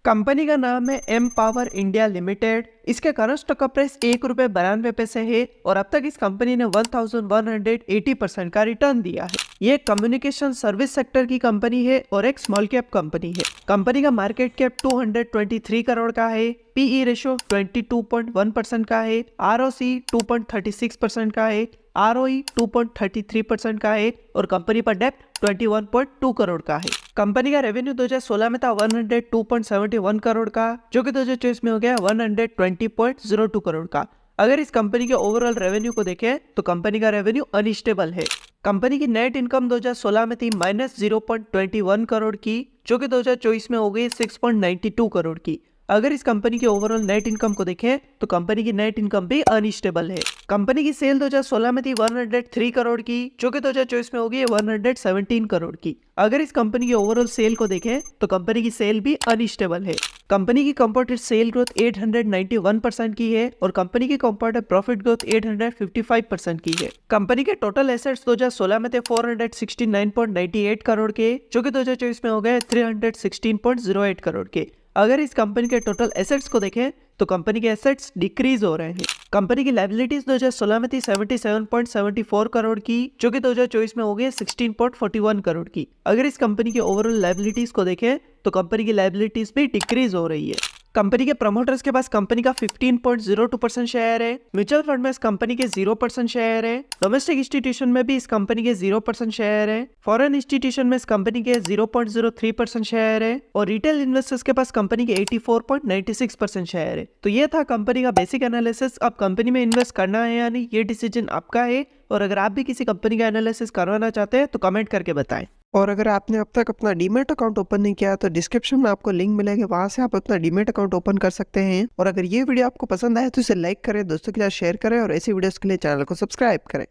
Company का नाम है एम पावर इंडिया लिमिटेड। इसके करंट स्टॉक का प्राइस ₹1.92 है और अब तक इस कंपनी ने 1180% का रिटर्न दिया है। ये कम्युनिकेशन सर्विस सेक्टर की कंपनी है और एक स्मॉल कैप कंपनी है। कंपनी का मार्केट कैप 223 करोड़ का है। पीई रेशो 22.1% का है। आरओसी 2.36% का है। आरओई 2.33% का है और कंपनी पर डेप्ट 21.2 करोड़ का है। कंपनी का रेवेन्यू 2016 में था 102.71 करोड़ का, जो कि 2024 में हो गया 120.02 करोड़ का। अगर इस कंपनी के ओवरऑल रेवेन्यू को देखें तो कंपनी का रेवेन्यू अनस्टेबल है। कंपनी की नेट इनकम 2016 में थी -0.21 करोड़ की, जो कि 2024 में हो गई 6.92 करोड़ की। अगर इस कंपनी की ओवरऑल नेट इनकम को देखें तो कंपनी की नेट इनकम भी अनस्टेबल है। कंपनी की सेल 2016 में थी 103 करोड़ की, जो कि 2024 में होगी 117 करोड़ की। अगर इस कंपनी की ओवरऑल सेल को देखें तो कंपनी की सेल भी अनस्टेबल है। कंपनी की कंपाउंडेड सेल ग्रोथ 891% की है और कंपनी की कंपाउंडेड प्रॉफिट ग्रोथ 855% की है। कंपनी के टोटल एसेट्स 2016 में थे 469.98 करोड़ के, जो कि 2024 में हो गए 316.08 करोड़ के। अगर इस कंपनी के टोटल एसेट्स को देखें तो कंपनी के एसेट्स डिक्रीज हो रहे हैं। कंपनी की लायबिलिटीज 2016 में थी 77.74 करोड़ की, जो कि 2024 में हो गई 16.41 करोड़ की। अगर इस कंपनी की ओवरऑल लायबिलिटीज को देखें तो कंपनी की लायबिलिटीज भी डिक्रीज हो रही है। कंपनी के प्रमोटर्स के पास कंपनी का 15.02% शेयर है। म्यूचुअल फंड में इस कंपनी के 0% शेयर है। डोमेस्टिक इंस्टीट्यूशन में भी इस कंपनी के 0% शेयर है। फॉरेन इंस्टीट्यूशन में इस कंपनी के 0.03% शेयर है और रिटेल इन्वेस्टर्स के पास कंपनी के 84.96% शेयर है। तो ये था कंपनी का बेसिक एनालिसिस। अब कंपनी में इन्वेस्ट करना है या नहीं, ये डिसीजन आपका है। और अगर आप भी किसी कंपनी का एनालिसिस करवाना चाहते हैं तो कमेंट करके बताएं। और अगर आपने अब तक अपना डीमैट अकाउंट ओपन नहीं किया तो डिस्क्रिप्शन में आपको लिंक मिलेगा, वहां से आप अपना डीमैट अकाउंट ओपन कर सकते हैं। और अगर ये वीडियो आपको पसंद आए तो इसे लाइक करें, दोस्तों के साथ शेयर करें और ऐसी वीडियोस के लिए चैनल को सब्सक्राइब करें।